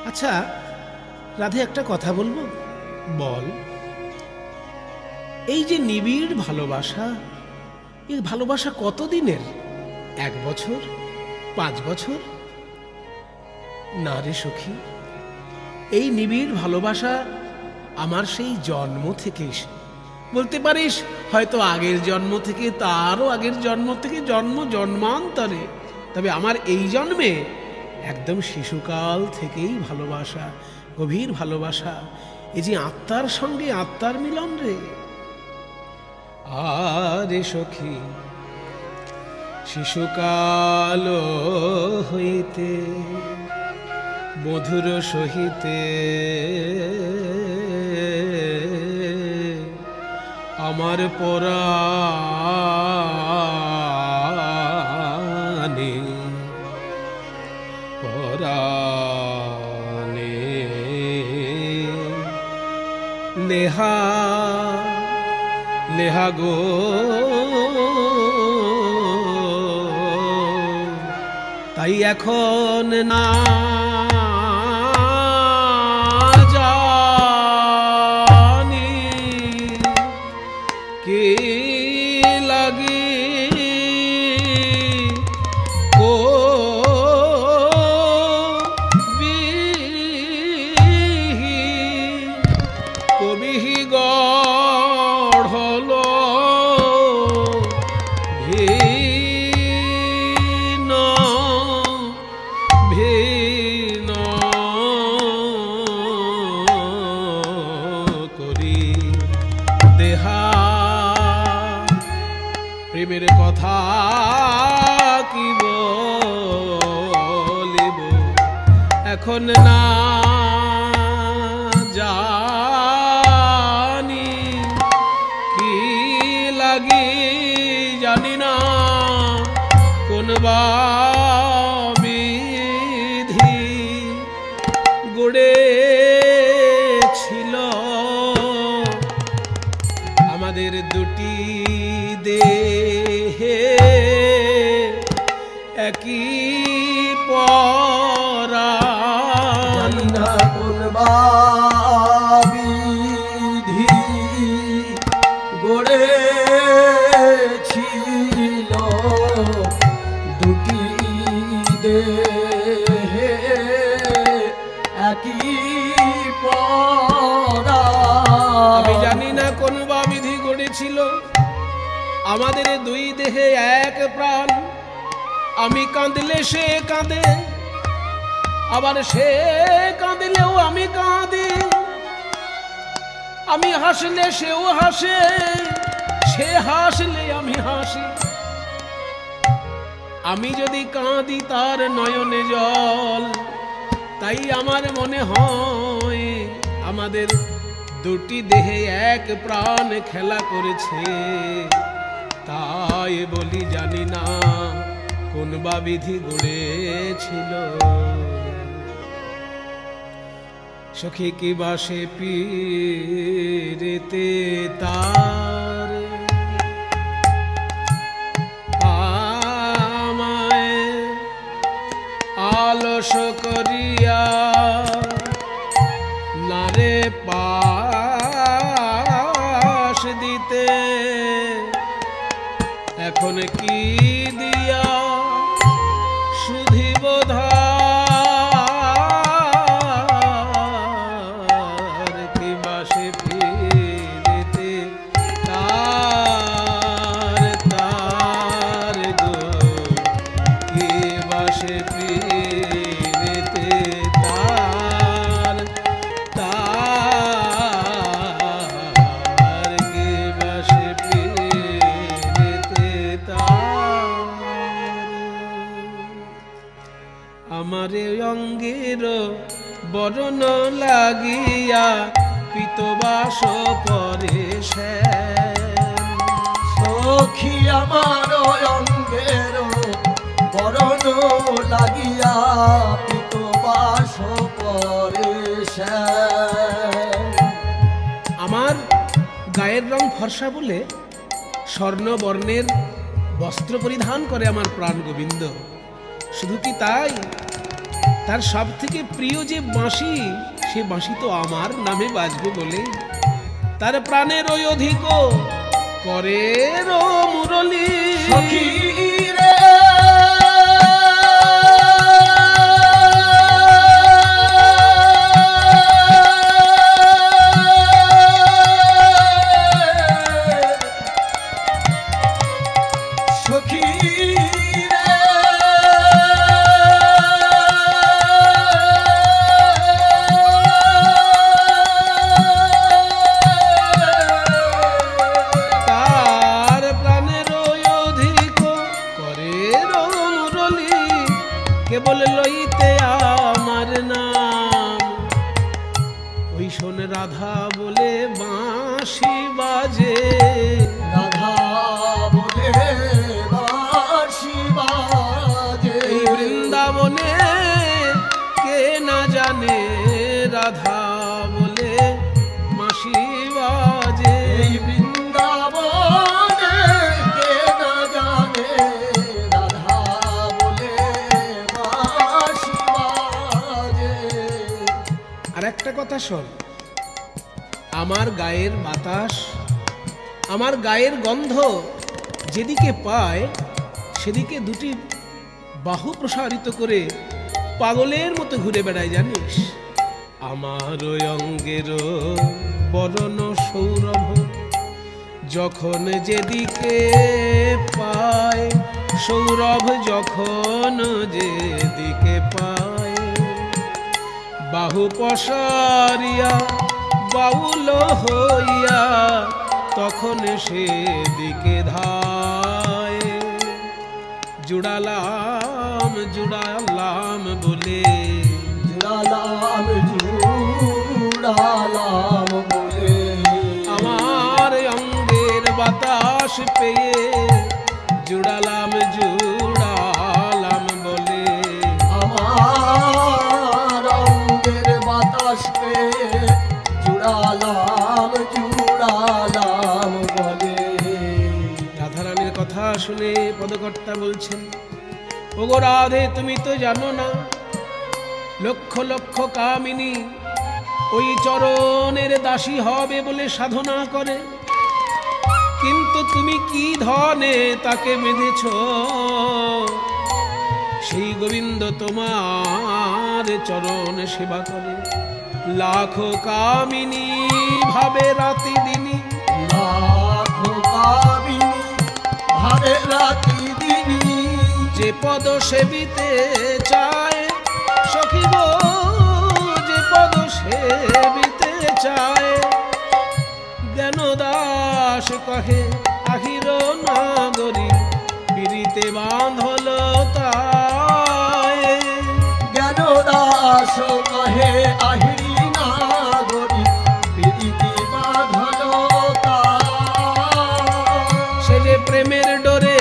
আচ্ছা রাধে, একটা কথা বলবো? বল। এই যে নিবিড় ভালোবাসা, এই ভালোবাসা কতদিনের? 1 বছর, 5 বছর? না রে সখী, এই নিবিড় ভালোবাসা আমার সেই জন্ম থেকে, বলতে পারিস হয়তো আগের জন্ম থেকে, তারও আগের জন্ম থেকে, জন্মান্তরে, তবে আমার এই জন্মে একদম শিশুকাল থেকেই ভালোবাসা, গভীর ভালোবাসা। এই যে আত্মার সঙ্গে আত্মার মিলন রে। আরে সখী, শিশুকাল হইতে মধুর সহিতে আমার পরাণে লেহা লেহা গো, তাই এখন না জানি কি লাগি কবিহি গড়ল ভিন্ন ভিন্ন করি দেহা প্রেমের কথা কি বলিব এখন না জানি কি লাগি, জানি না কোন বা বিধি গড়েছিল আমাদের দুটি দেহে একই পরাণ। কোন বা বিধি গড়েছিল দুটি দেহে একই পরাণ। আমি জানি না কোন বা বিধি গড়েছিল আমাদের দুই দেহে এক প্রাণ। আমি কাঁদলে সে কাঁদে, আবার সে কাঁদিলেও আমি কাঁদি। আমি হাসলে সেও হাসে, সে হাসলে আমি হাসি। আমি যদি কাঁদি তার নয়নে জল, তাই আমার মনে হয় আমাদের দুটি দেহে এক প্রাণ খেলা করেছে। তাই বলি জানি না কোন বা বিধি গড়েছিল। সখী কি বাসে পীরেতে তার আমায় আলস করিয়া নারে পাশ দিতে, এখন কি দিয়া শুধিব ধার, কি বাসে ফিরিতে তার তার গো, কি বাসে ফিরিতে তার তার, কি বাসে ফিরিতে তার। আমারে অঙ্গের বরণ লাগিয়া পিতবাস পরে সখী আমার অঙ্গের বরণ লাগিয়া পিতবাস পরে। আমার গায়ের রং ফর্সা বলে স্বর্ণবর্ণের বস্ত্র পরিধান করে আমার প্রাণ গোবিন্দ। শুধু কি তাই, তার সব থেকে প্রিয় যে বাঁশি, সে বাঁশি তো আমার নামে বাজবে বলে তার প্রাণের ওই অধিক করে মুরলী। সখী রে সখী কেবল লইতে আমার নাম, ওই শোন রাধা বলে বাঁশি বাজে, রাধা বলে বাঁশি বাজে। এই বৃন্দাবনে কে না জানে রাধা বলে বাঁশি বাজে। এই বৃন্দাবনে কে না জানে রাধা বলে বাঁশি বাজে। আর একটা কথা শোন, আমার গায়ের বাতাস, আমার গায়ের গন্ধ যেদিকে পায় সেদিকে দুটি বাহু প্রসারিত করে পাগলের মতো ঘুরে বেড়ায় জানিস। আমার ওই অঙ্গের বরণ সৌরভ যখন যেদিকে পায়, সৌরভ যখন যেদিকে পায়, বাহু পসারিয়া বাউল হইয়া তখন সেদিকে ধায়। জুড়ালাম জুড়ালাম বলে, জুড়ালাম জুড়ালাম বলে, আমার অঙ্গের বাতাস পেয়ে জুড়ালাম জুড়ালাম বলে, আমার অঙ্গের বাতাস পেয়ে জুড়ালাম জুড়ালাম বলে। রাধারানীর কথা শুনে পদকর্তা বলছেন, ওগো রাধে তুমি তো জানো না, লক্ষ লক্ষ কামিনী ওই চরণের দাসী হবে বলে সাধনা করে, কিন্তু তুমি কি ধনে তাকে বেঁধেছ, সেই গোবিন্দ তোমার চরণ সেবা করে। লাখো কামিনী ভাবে রাতি দিনী, লাখো কামিনী ভাবে রাতি দিনী, যে পদ সেবিতে চায় সখী গো, যে পদ সেবিতে চায়, জ্ঞান দাস কহে আহির নাগরী, পিরিতে বাঁধল তাই। জ্ঞান দাস কহে আহিরি নাগরী, পিরিতে বাঁধল তাই। সে যে প্রেমের ডোরে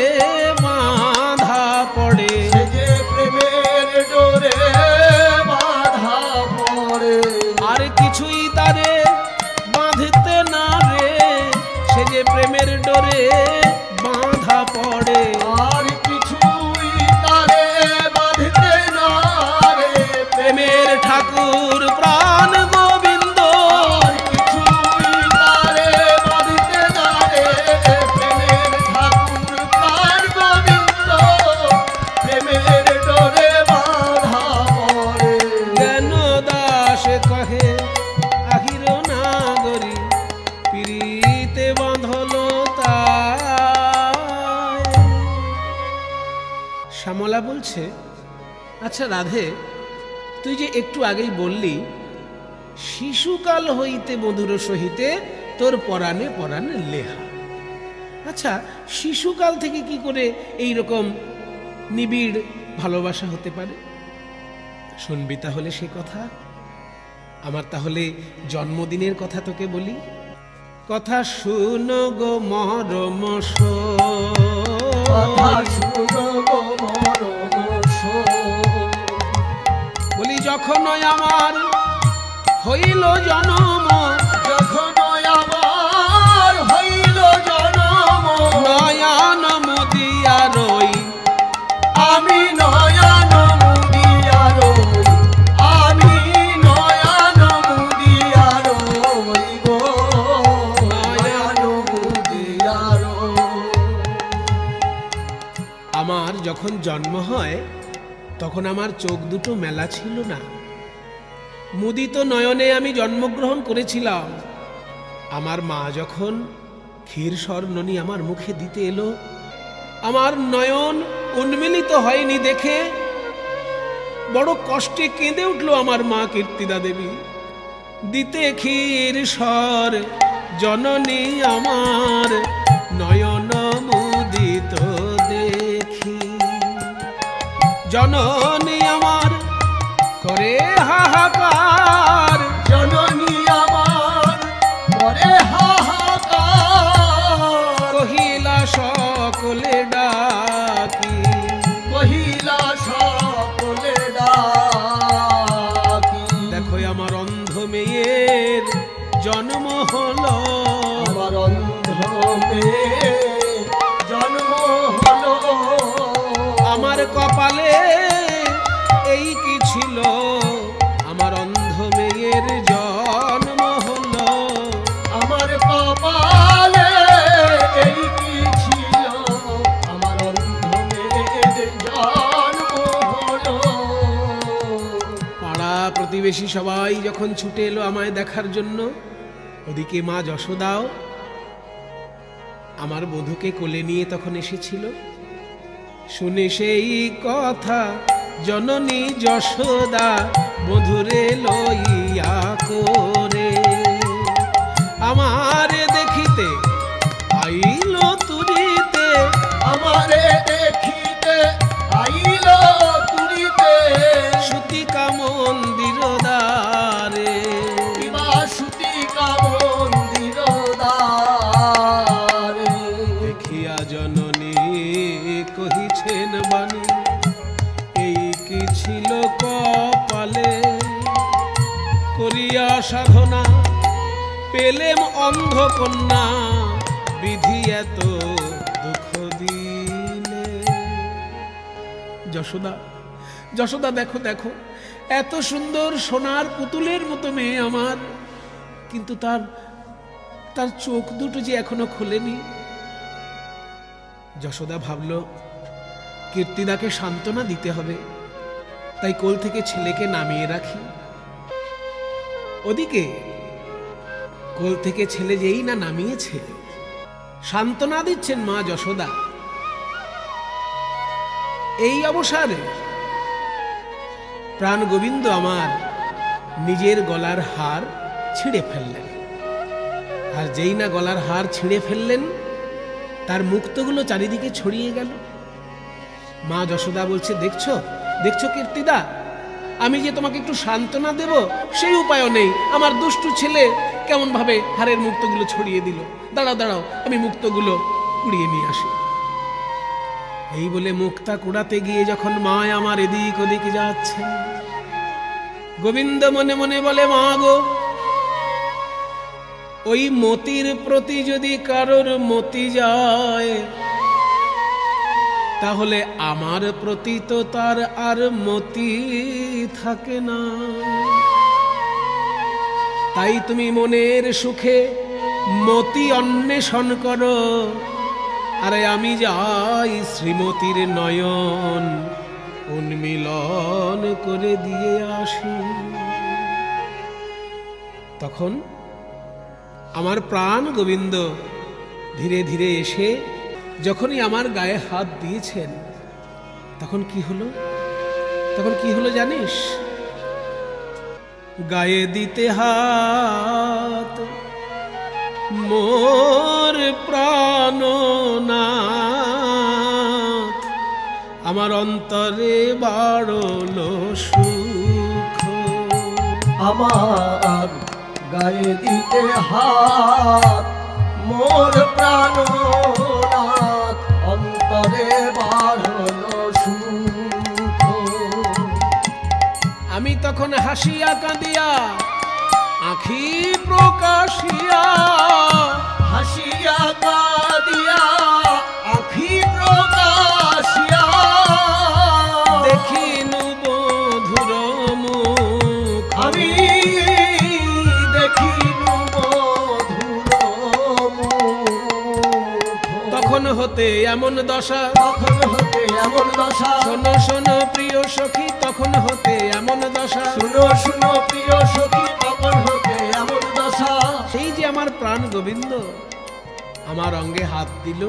বাঁধা পড়ে, সে যে প্রেমের ডোরে বাঁধা পড়ে, আর কিছুই তারে বাঁধতে না রে, সে যে প্রেমের ডোরে বাঁধা পড়ে। আর কিছুই তারে বাঁধতে না রে, প্রেমের ঠাকুর প্রাণ গোবিন্দ, আর কিছুই তারে বাঁধতে না রে, প্রেমের ঠাকুর প্রাণ গোবিন্দ, প্রেমের ডোরে বাঁধা পড়ে। জ্ঞান দাস কহে আহির নাগরী, পিরিতে বাঁধল তাই। শ্যামলা বলছে, আচ্ছা রাধে, তুই যে একটু আগেই বললি শিশুকাল হইতে মধুর সহিতে তোর পরাণে পরাণে লেহা, আচ্ছা শিশুকাল থেকে কি করে এই রকম নিবিড় ভালোবাসা হতে পারে? শুনবি তাহলে সে কথা। আমার তাহলে জন্মদিনের কথা তোকে বলি, কথা শুনো গো মরম কথা শুনো গো মরম শোন। বলি যখন আমার হইল জনম, যখন আমার হইল জনম, নয়ন মুদিয়া রই, আমি নয়ন মুদিয়া রই, যখন জন্ম হয় তখন আমার চোখ দুটো মেলা ছিল না। মুদিত নয়নে আমি জন্মগ্রহণ করেছিলাম। আমার মা যখন ক্ষীর স্বর্ণনী আমার মুখে দিতে এলো, আমার নয়ন উন্মিলিত হয়নি দেখে বড় কষ্টে কেঁদে উঠল আমার মা কীর্তিদা দেবী। দিতে ক্ষীর স্বর জননী আমার নয়ন মুদিত দেখি, জননী আমার করে হাহাকার, জননী আমার করে হাহাকার, কহিলা সকলে ডাকি, কহিলা সকলে ডাকি। দেখো আমার অন্ধ মেয়ের জন্ম হলো, আমার অন্ধ মেয়ে জন্ম হলো, আমার কপালে এই কি ছিল, আমার অন্ধ মেয়ের জন্ম হলো, আমার কপালে এই কি ছিল, আমার অন্ধ মেয়ের জন্ম হলো। পাড়া প্রতিবেশী সবাই যখন ছুটে এলো আমায় দেখার জন্য, ওদিকে মা যশোদাও আমার বধূকে কোলে নিয়ে তখন এসেছিল। শুনে সেই কথা জননী যশোদা বধূরে লইয়া করে, আমারে দেখিতে আইল তুরিতে, আমারে দেখিতে আইল তুরিতে, সুতিকা মন্দির দ্বারে, সুতিকা মন্দির দ্বারে। দেখিয়া জননী কহিছেন বাণী, এই কি ছিল কপালে, করিয়া সাধনা পেলেম অন্ধ কন্যা, বিধি এত দুঃখ দিলে। যশোদা, যশোদা দেখো দেখো, এত সুন্দর সোনার পুতুলের মতো মেয়ে আমার, কিন্তু তার তার চোখ দুটো যে এখনো খোলেনি। যশোদা ভাবল কীর্তিদাকে সান্ত্বনা দিতে হবে, তাই কোল থেকে ছেলেকে নামিয়ে রাখি। ওদিকে কোল থেকে ছেলে যেই না নামিয়েছে, সান্ত্বনা দিচ্ছেন মা যশোদা। এই অবসরে প্রাণ গোবিন্দ আমার নিজের গলার হার ছিঁড়ে ফেললেন, আর যেই না গলার হার ছিঁড়ে ফেললেন, তার মুক্তগুলো চারিদিকে ছড়িয়ে গেল। মা যশোদা বলছে, দেখছো দেখছো কীর্তিদা, আমি যে তোমাকে একটু সান্ত্বনা দেব সেই উপায়ও নেই, আমার দুষ্টু ছেলে কেমন ভাবে হারের মুক্তগুলো ছড়িয়ে দিল। দাঁড়াও দাঁড়াও, আমি মুক্তগুলো কুড়িয়ে নিয়ে আসি। এই বলে মুক্তা কুড়াতে গিয়ে যখন মা আমার এদিক ওদিক যাচ্ছে, গোবিন্দ মনে মনে বলে, মা গো, ওই মতির প্রতি যদি কারোর মতি যায়, তাহলে আমার প্রতি তো তার আর মতি থাকে না। তাই তুমি মনের সুখে মতি অন্বেষণ করো, আরে আমি যাই শ্রীমতীর নয়ন উন্মিলন করে দিয়ে আসি। তখন আমার প্রাণ গোবিন্দ ধীরে ধীরে এসে যখনই আমার গায়ে হাত দিয়েছেন, তখন কি হলো, তখন কি হলো জানিস? গায়ে দিতে হাত মোর প্রাণনাথ, আমার অন্তরে বাড়লো সুখ। আমার গায়ে দিতে হাত মোর প্রাণনাথ, অন্তরে বাড়লো সুখ। আমি তখন হাসিয়া কাঁদিয়া আখি প্রকাশিয়া, হাসিয়া কাঁদিয়া আখি প্রকাশিয়া, দেখিনু বধুর মুখ, আমি দেখিনু বধুর মুখ। তখন হতে হতে এমন দশা, তখন হতে এমন দশা, শোনো শোনো প্রিয় সখী তখন হতে এমন দশা। শুনো শুনো প্রিয় সখী, তখন হতে এমন দশা। সেই যে আমার প্রাণ গোবিন্দ আমার অঙ্গে হাত দিল,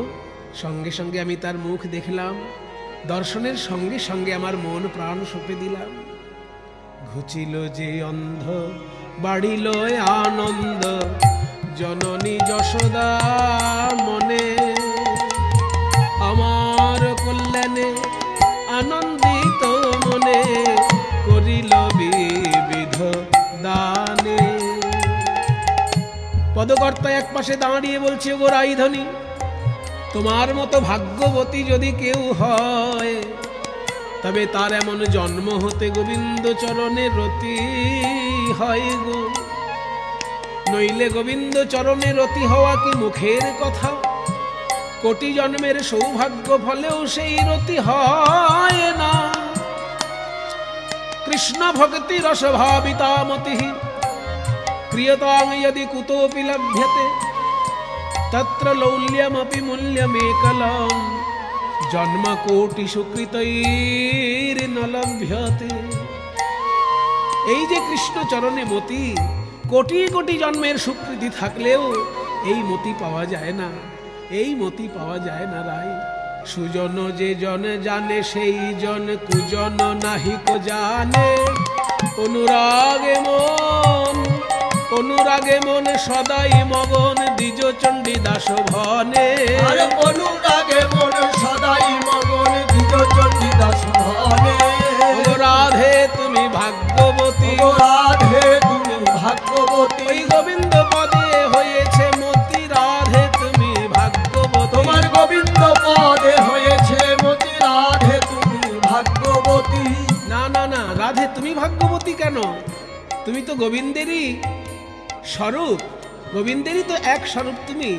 সঙ্গে সঙ্গে আমি তার মুখ দেখলাম, দর্শনের সঙ্গে সঙ্গে আমার মন প্রাণ সঁপে দিলাম। ঘুচিল যে অন্ধ বাড়িল আনন্দ, জননী যশোদা মনে, আমার কল্যাণে আনন্দিত মনে করিল বিবিধ দানে। পদকর্তা এক পাশে দাঁড়িয়ে বলছে, গো রাইধনী, তোমার মতো ভাগ্যবতী যদি কেউ হয়, তবে তার এমন জন্ম হতে গোবিন্দ চরণে রতি হয় গো। নইলে গোবিন্দ চরণে রতি হওয়া কি মুখের কথা? কোটি জন্মের সৌভাগ্য ফলেও সেই রতি হয় না। কৃষ্ণ ভক্তি রসভাবিতা মতি ক্রিয়তাং यदि कुतोऽपि लभ्यते तत्र लौल्यमपि मूल्यमेकलं जन्म कोटि सुकृतैर्न लभ्यते। এই যে কৃষ্ণ চরণে মতি, কোটি কোটি জন্মের সুকৃতি থাকলেও এই মতি পাওয়া যায় না, এই মতি পাওয়া যায় না রাই। সুজন যে জন জানে সেই জন কুজন নাহি কো জানে, অনুরাগে মন অনুরাগে মন সদাই মগন দ্বিজ চণ্ডী দাস ভনে। আরে অনুরাগে মন সদাই মগন দ্বিজ চণ্ডী দাস ভনে। ও রাধে তুমি ভাগ্যবতী, ও রাধে তুমি ভাগ্যবতী, ওই গোবিন্দ পদে হয়েছে মতি, রাধে তুমি ভাগ্যবতী। তোমার গোবিন্দ পদে হয়েছে মতি, রাধে তুমি ভাগ্যবতী। না না না, রাধে তুমি ভাগ্যবতী কেন? তুমি তো গোবিন্দেরই স্বরূপ, গোবিন্দেরই তো এক স্বরূপ তুমি।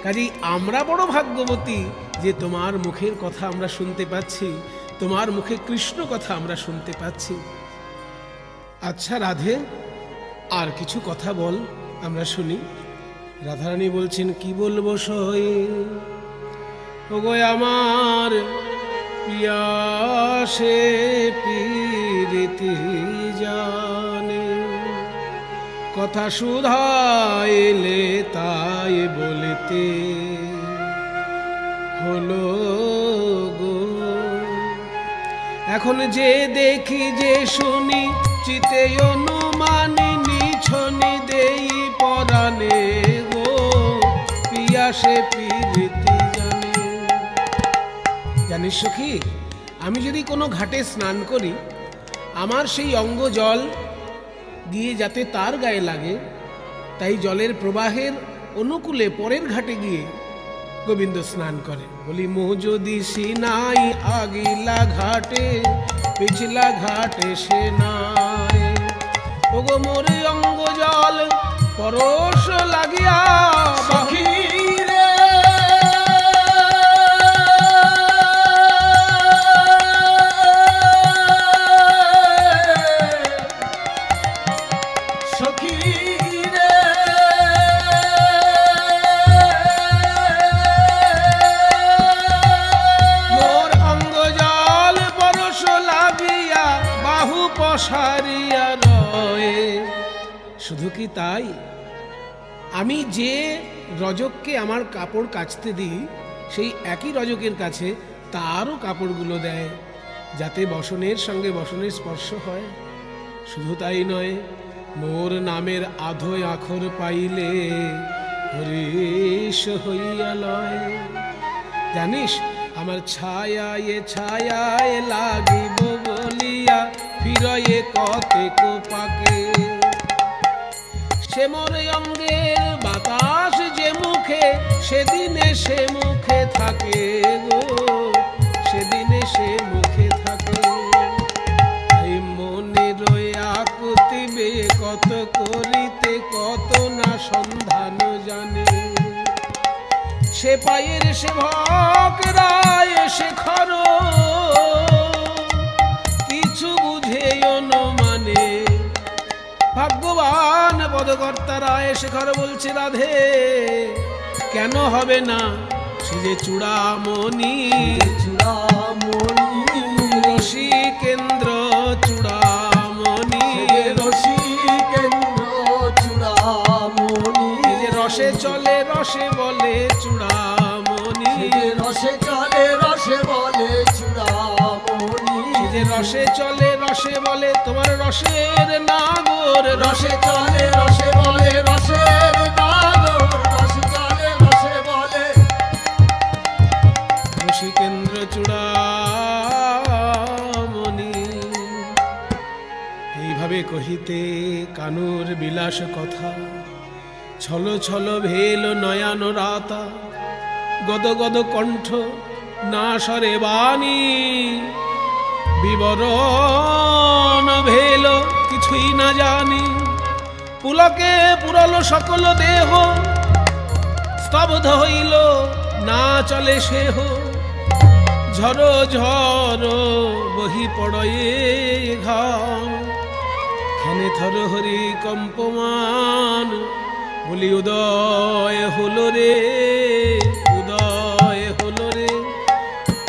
কাজেই আমরা বড় ভাগ্যবতী যে তোমার মুখের কথা আমরা শুনতে পাচ্ছি, তোমার মুখে কৃষ্ণ কথা আমরা শুনতে পাচ্ছি। আচ্ছা রাধে, আর কিছু কথা বল, আমরা শুনি। রাধারানী বলছেন, কি বলবো সই, ওগো আমার পিয়াসে পীরিতি জানে, কথা শুধাইলে তাই বলতে হলো গো। এখন যে দেখি যে শুনি চিতে অনুমানি নিছনি দেই পরাণে গো, পিয়াসে পীরিতি জানে। জানিস সখী, আমি যদি কোনো ঘাটে স্নান করি, আমার সেই অঙ্গ জল গিয়ে যাতে তার গায়ে লাগে, তাই জলের প্রবাহের অনুকূলে পরের ঘাটে গিয়ে গোবিন্দ স্নান করে। বলি মোহ যদি সিনাই আগিলা ঘাটে, পিছলা ঘাটে সে নাই, ওগো মোরে অঙ্গ জল পরশ লাগিয়া সখী রে সখী রে মোর অঙ্গ জল পরশ লাগিয়া বাহু পসারিয়া রয়ে। শুধু কি তাই, আমি যে রজককে আমার কাপড় কাচতে দিই, সেই একই রজকের কাছে তারও কাপড়গুলো দেয়, যাতে বসনের সঙ্গে বসনের স্পর্শ হয়। শুধু তাই নয়, মোর নামের আধো আখর পাইলে হরিশ হইয়া লয়। জানিস, আমার ছায়ায় লাগিব বলিয়া ফিরয়ে কতেক পাকে, সে মোর অঙ্গের বাতাস যে মুখে, সেদিনে সে মুখে থাকে গো, সেদিনে সে মুখে থাকে। এই মনে রয়া কুতিবে কত করিতে কত না সন্ধান জানে, সে পায়ের সে ভক রায় সে খর, কিছু বুঝে অনুমানে। ভাগ্যবান পদকর্তা রায় শেখর বলছে, রাধে কেন হবে না সে যে চূড়ামণি চূড়ামণি রসিকেন্দ্র চূড়ামণি রসিকেন্দ্র চূড়ামণি যে রসে চলে রসে বলে চূড়ামণি রসে চলে রসে বলে চূড়ামণি যে রসে চলে রসে বলে তোমার রসের নাগর রসে চলে রসে বলে রসের নাগর রসে চলে রসে বলে রসিকেন্দ্র চূড়ামণি। এইভাবে কহিতে কানুর বিলাস কথা ছল ছল ভেল নয়ান রাতা গদ গদ কণ্ঠ না সরে বাণী বিবরণ ভেল কিছুই না জানি পুলকে পুরল সকল দেহ স্তব্ধ হইল না চলে সেহ ঝড় ঝড় বহি পড়য়ে ঘাম খেনে থর হরি কম্পমান বলি উদয় হলো রে উদয় হলো রে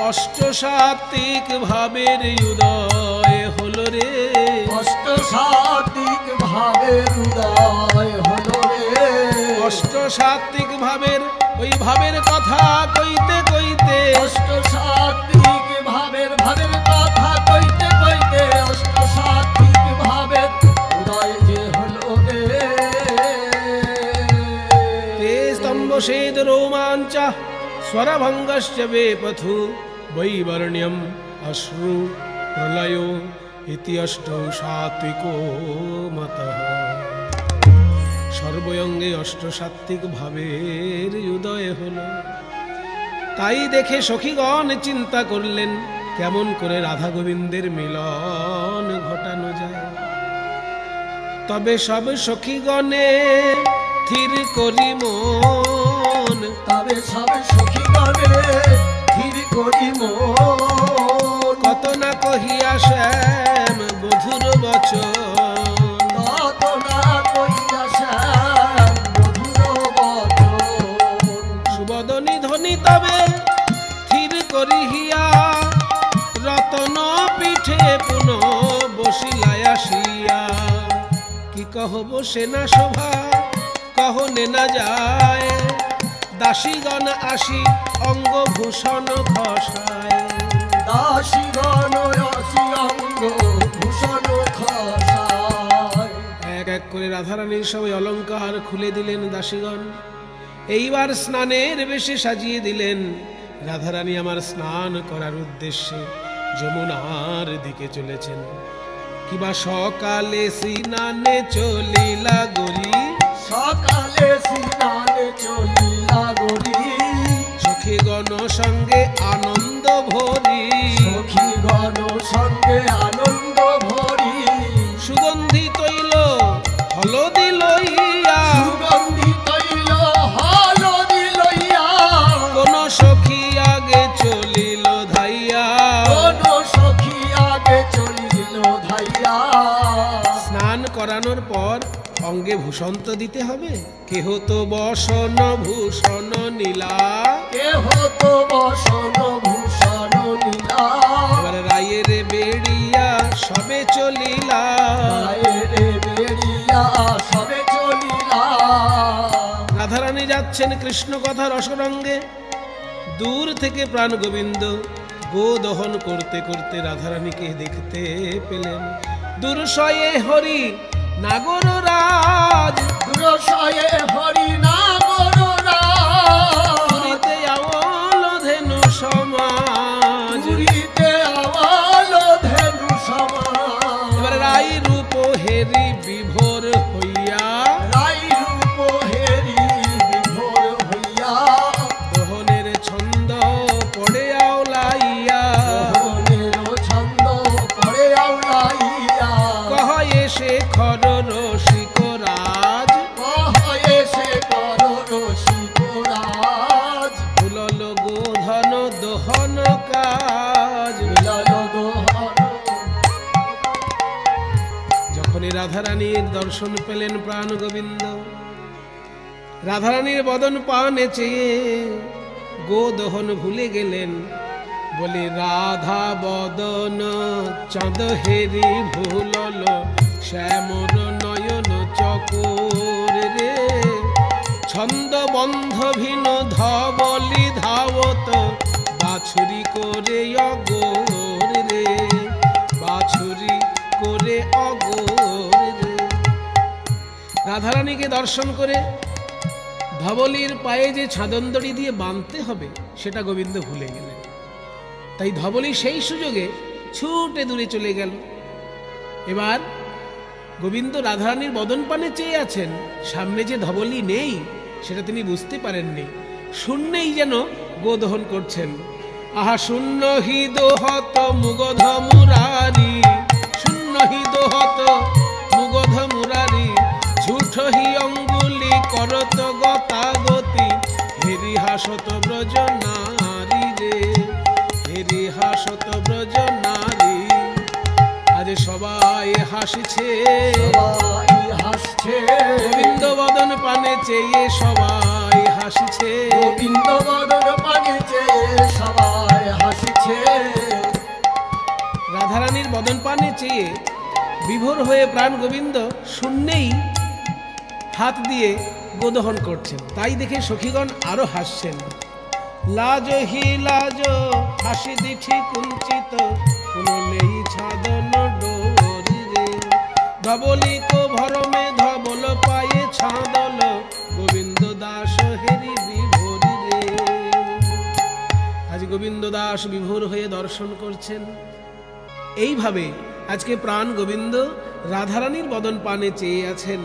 অষ্টসাত্ত্বিক ভাবের উদয় হলো রে অষ্টসাত্ত্বিক ভাবের উদয় হলো রে অষ্টসাত্ত্বিক ভাবের ওই ভাবের কথা কইতে কইতে অষ্টসাত্ত্বিক ভাবের কথা কইতে কইতে অষ্টসাত্ত্বিক ভাবের উদয় যে হলো রে ते स्तम्भसेद रोमाञ्च स्वरभङ्गश्च वेपथु वैवर्ण्यम् अश्रु प्रलयो इति अष्टौ सात्विको मतः। সর্বঙ্গে অষ্টসাত্ত্বিক ভাবের উদয় হলো। তাই দেখে সখীগণ চিন্তা করলেন কেমন করে রাধা গোবিন্দের মিলন ঘটানো যায়। তবে সব সখীগণে স্থির করি মন তবে সব সখীগণে স্থির করি মন কত না কহিয়া শ্যাম বধুর বচন কত না কহিয়া শ্যাম বধুর বচন সুবদনী ধ্বনি তবে স্থির করিহিয়া রতন পিঠে পুনঃ বসিলায় আসিয়া কি কহব সেনা শোভা কহনে না যায় দাসীগণ আসি অঙ্গভূষণ খসায় দাসীগণ আসি অঙ্গভূষণ খসায় এক এক করে রাধারানীর সবাই অলঙ্কার খুলে দিলেন দাসীগণ। এইবার স্নানের বেশে সাজিয়ে দিলেন। রাধারানী আমার স্নান করার উদ্দেশ্যে যমুনার দিকে চলেছেন। কিবা সকালে স্নানে চলিলা গরি সকালে স্নানে চলিলা গরি সখীগণ সঙ্গে আনন্দ ভরি সখীগণ সঙ্গে আনন্দ ভরি সুগন্ধি তৈল হলদি লইয়া সুগন্ধি তৈল হলদি লইয়া কোন সখী আগে চলিল ধাইয়া কোন সখী আগে চলিল ধাইয়া স্নান করানোর পর অঙ্গে ভূষণ তো দিতে হবে। কেহ তো বসন ভূষণ নীলা কেহ তো বসন ভূষণ নীলা এবার রায়ের বেড়িয়া সবে চলিলা রায়েরে বেরিয়া সবে চলিলা রাধারানী যাচ্ছেন কৃষ্ণ কথা রসরঙ্গে। দূর থেকে প্রাণ গোবিন্দ গো দহন করতে করতে রাধারানীকে দেখতে পেলেন। দুর্শয়ে হরি নাগর রাজ দুরশয়ে হরি নাগর রাজ পুরীতে আওয়াল ধেনু সমাজ পুরীতে আওয়াল ধেনু সমাজ এবার রাই রূপ হেরি বিভোর হইয়া রাই রূপ হেরি বিভোর হইয়া দহনের ছন্দ পড়ে আওলাইয়া মোহনের ছন্দ পড়ে আওলাইয়া কহ এসে খর রসিক রাজ কহে সে কর রসিক রাজ ফুলল গোধন দহন কাজ। মিলাল দোহন যখনই রাধারানীর দর্শন পেলেন প্রাণ গোবিন্দ রাধারানীর বদন পানে চেয়ে গোদহন ভুলে গেলেন, বলে রাধা বদন চাঁদ হেরি ভুলল, শ্যামর নয়ন চকোর রে। ছন্দ বন্ধ ভিন ধবলি ধাবত, বাছুরি করে অগোর রে, বাছুরি করে অগোর রে। রাধারানীকে দর্শন করে ধবলির পায়ে যে ছাদনদড়ি দিয়ে বাঁধতে হবে সেটা গোবিন্দ ভুলে গেলেন। তাই ধবলি সেই সুযোগে ছুটে দূরে চলে গেল। এবার গোবিন্দ রাধারানীর বদন পানে চেয়ে আছেন, সামনে যে ধবলি নেই সেটা তিনি বুঝতে পারেননি, শূন্যেই যেন গোদহন করছেন। আহা শূন্য হি দোহত মুগধ মুরারি, শূন্য হি দোহত মুগধ মুরারি, ঝুঠ হি অঙ্গুলি করত গতাগতি, হেরি হাসত ব্রজ নারী রে, হেরি হাসত ব্রজ নারী। আজ সবাই হাসছে, সবাই হাসছে, গোবিন্দ বদন পানে চেয়ে সবাই হাসছে, গোবিন্দ বদন পানে চেয়ে সবাই হাসছে। রাধারানীর বদন পানে চেয়ে বিভোর হয়ে প্রাণ গোবিন্দ শূন্যেই হাত দিয়ে গোদহন করছেন। তাই দেখে সখীগণ আরো হাসছেন। লাজ হি লাজ হাসি দিঠি কুঞ্চিত, কুনলেই ছাদন ডোরি রে, ধবলিক ভরমে ধবল পায়ে ছাদল, গোবিন্দ দাস হেরি বিভোরি রে। আজ গোবিন্দ দাস বিভোর হয়ে দর্শন করছেন। এইভাবে আজকে প্রাণ গোবিন্দ রাধারানীর বদন পানে চেয়ে আছেন,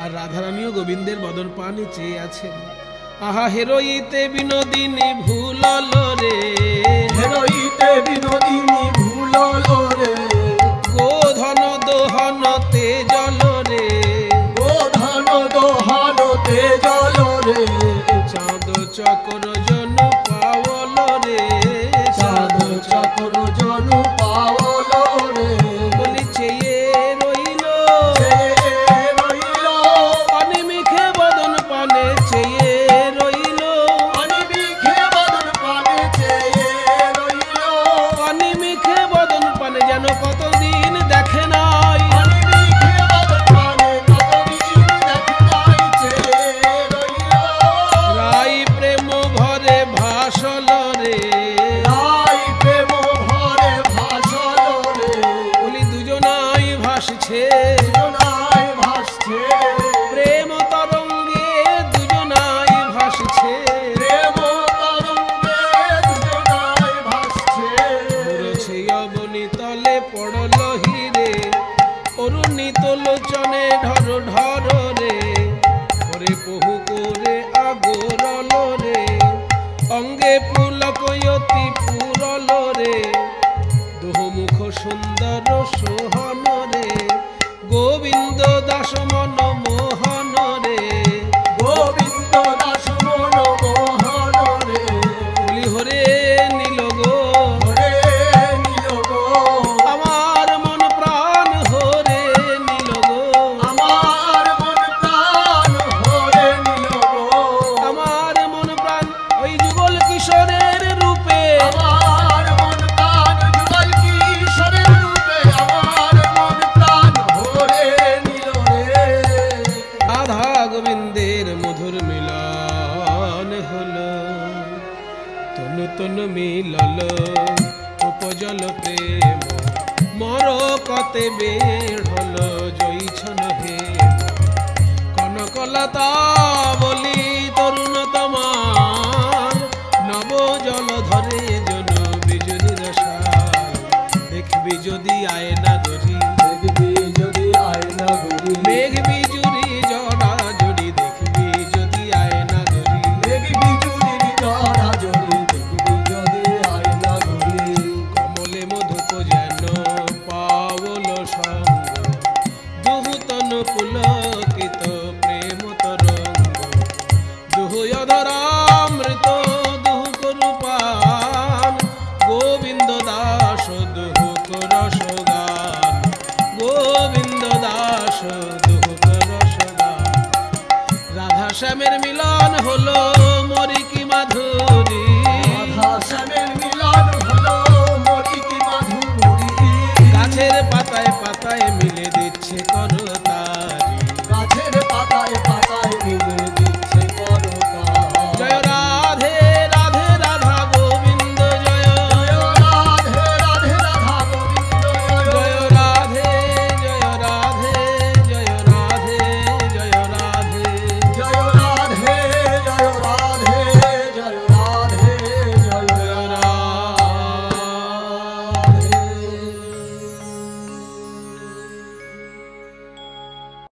আর রাধারানীও গোবিন্দের বদন পানে চেয়ে আছেন। আহা হেরোইতে বিনোদিনী ভুলল রে, হেরোইতে বিনোদিনী ভুলল রে, গোধন দোহন তেজল রে, গোধন দোহন তেজল রে, চাঁদ চকর জন পাওল রে, চাঁদ চকর জন পাওল রে, বলি চেয়ে রইল, চেয়ে রইল, অনিমিখে বদন পানে চেয়ে রইল, অনিমিখে বদন পানে চেয়ে রইল, অনিমিখে বদন পানে যেন কতদিন দেখে নাই, অনিমিখে বদন পানে কতদিন দেখে নাই, চেয়ে রইল। রাই প্রেম ভরে ভাসল রে, রাই প্রেম ভরে ভাসল রে, বলি দুজনাই ভাসছে, দুজনাই ভাসছে, প্রেম তরঙ্গে দুজনাই ভাসছে, প্রেম তরঙ্গে দুজনাই ভাসছে, মুরছে অবনী তলে পড়ল হিরে, অরুণিত লোচনে ঢর ঢর রে, করে পহু করে আগরল রে, অঙ্গে পুলকয়তি পুরল রে, দোহমুখ সুন্দর সোহন রে, গোবিন্দ দাস মন মোহন রে, গোবিন্দ দাস মন মোহন রে, বলি হরে নীল গো, হরে নীল গো, আমার মন প্রাণ হরে নীল গো, আমার মন প্রাণ হরে নীল গো, আমার মন প্রাণ ওই যুগল কিশোরের রূপে, আমার মন প্রাণ যুগল কিশোরের রূপে, আমার মন প্রাণ হরে নীল রে। রাধা গোবিন্দের মধুর মিলন হলো, তনু তনু মিলল উপজল প্রেম, মর কতে বেড় হলো জয়ছন হে, কনকলতা বলি তরুণ তোমার, নব জল ধরে জন বিজুরি দশাল, দেখবি যদি আয়না ধরি, দেখবি যদি আয়না ঘুরি, মেঘ বিজুরি জড়া জড়ি, দেখবি যদি আয়না ধরি, দেখবি যদি জড়া জড়ি, দেখবি যদি আয়না ঘুরি, কমলে মধুপ যেন পাওল সঙ্গ, দুহুতন পুলকিত প্রেম তরঙ্গ, দুহু অধরামৃত দুহু করুপান, গোবিন্দ দাস দুহু রস গান, গোবিন্দ দাস দুহু রস গান। রাধা শ্যামের মিলন হলো মরিকি মাধুরী, গাছের পাতায় পাতায়